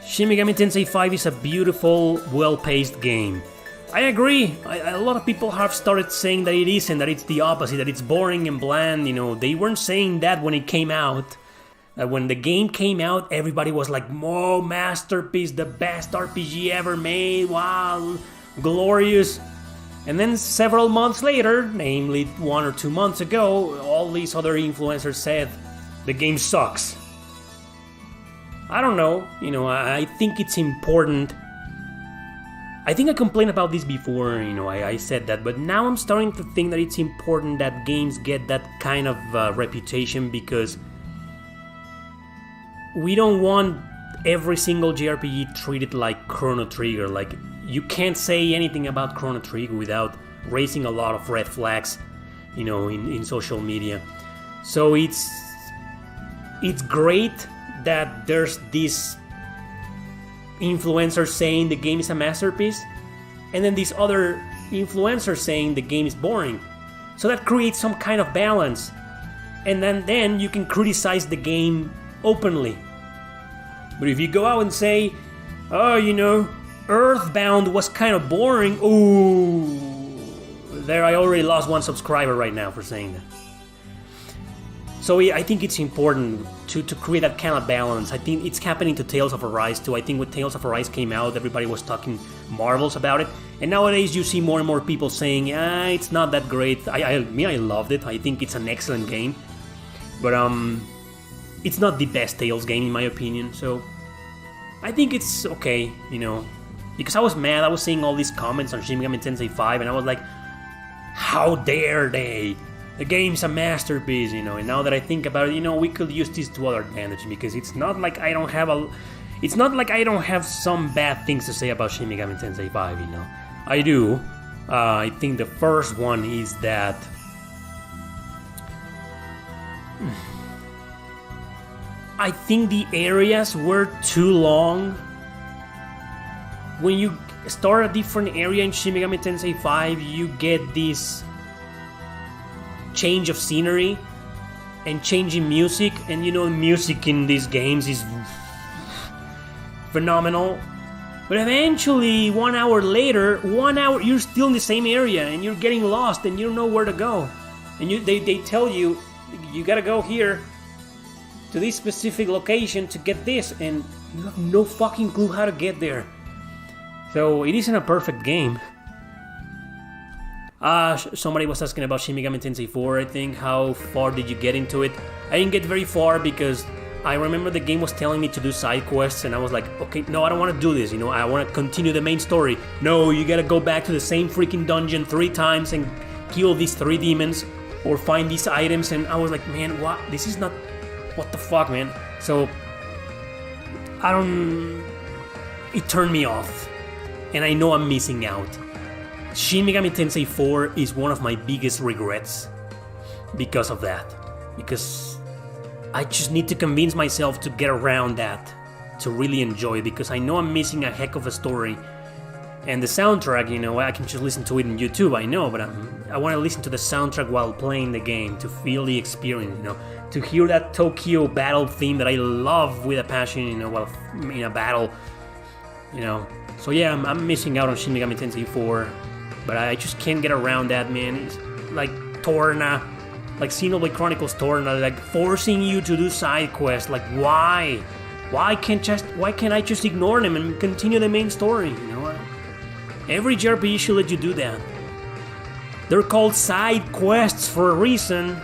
Shin Megami Tensei 5 is a beautiful, well-paced game. I agree. A lot of people have started saying that it isn't, that it's the opposite, that it's boring and bland. You know, they weren't saying that when it came out. When the game came out, everybody was like, "Oh, masterpiece, the best RPG ever made, wow, glorious." And then several months later, namely 1 or 2 months ago, all these other influencers said, the game sucks. I don't know, I think it's important. I think I complained about this before, I said that, but now I'm starting to think that it's important that games get that kind of reputation, because we don't want every single JRPG treated like Chrono Trigger. Like, you can't say anything about Chrono Trigger without raising a lot of red flags, in social media. So it's great that there's this influencer saying the game is a masterpiece, and then these other influencers saying the game is boring. So that creates some kind of balance, and then you can criticize the game openly. But if you go out and say, oh, Earthbound was kind of boring, ooh, there I already lost 1 subscriber right now for saying that. So I think it's important to create that kind of balance. I think it's happening to Tales of Arise too. I think when Tales of Arise came out, everybody was talking marvels about it. And nowadays you see more and more people saying, it's not that great. I loved it. I think it's an excellent game. But it's not the best Tales game in my opinion. So I think it's okay, Because I was mad. I was seeing all these comments on Shin Megami Tensei 5 and I was like, how dare they? The game's a masterpiece, and now that I think about it, we could use this to our advantage, because it's not like I don't have some bad things to say about Shin Megami Tensei 5, I do. I think the first one is that I think the areas were too long. When you start a different area in Shin Megami Tensei 5, you get this change of scenery and changing music, and music in these games is phenomenal. But eventually, 1 hour later, you're still in the same area and you're getting lost and you don't know where to go. And they tell you, you gotta go here to this specific location to get this, and you have no fucking clue how to get there. So it isn't a perfect game. Somebody was asking about Shin Megami Tensei 4, I think. How far did you get into it? I didn't get very far because I remember the game was telling me to do side quests, and I was like, okay, no, I don't want to do this, I want to continue the main story. No, you gotta go back to the same freaking dungeon 3 times and kill these 3 demons or find these items, and I was like, man, what? This is not... What the fuck, man? So, it turned me off, and I know I'm missing out. Shin Megami Tensei 4 is one of my biggest regrets because of that. Because I just need to convince myself to get around that, to really enjoy it, because I know I'm missing a heck of a story. And the soundtrack, I can just listen to it on YouTube, I know, but I want to listen to the soundtrack while playing the game, to feel the experience, to hear that Tokyo battle theme that I love with a passion, while in a battle, So yeah, I'm missing out on Shin Megami Tensei 4. But I just can't get around that, man. It's like Torna, like Xenoblade Chronicles Torna, like forcing you to do side quests. Like, why? Why can't I just ignore them and continue the main story? Every JRPG should let you do that. They're called side quests for a reason.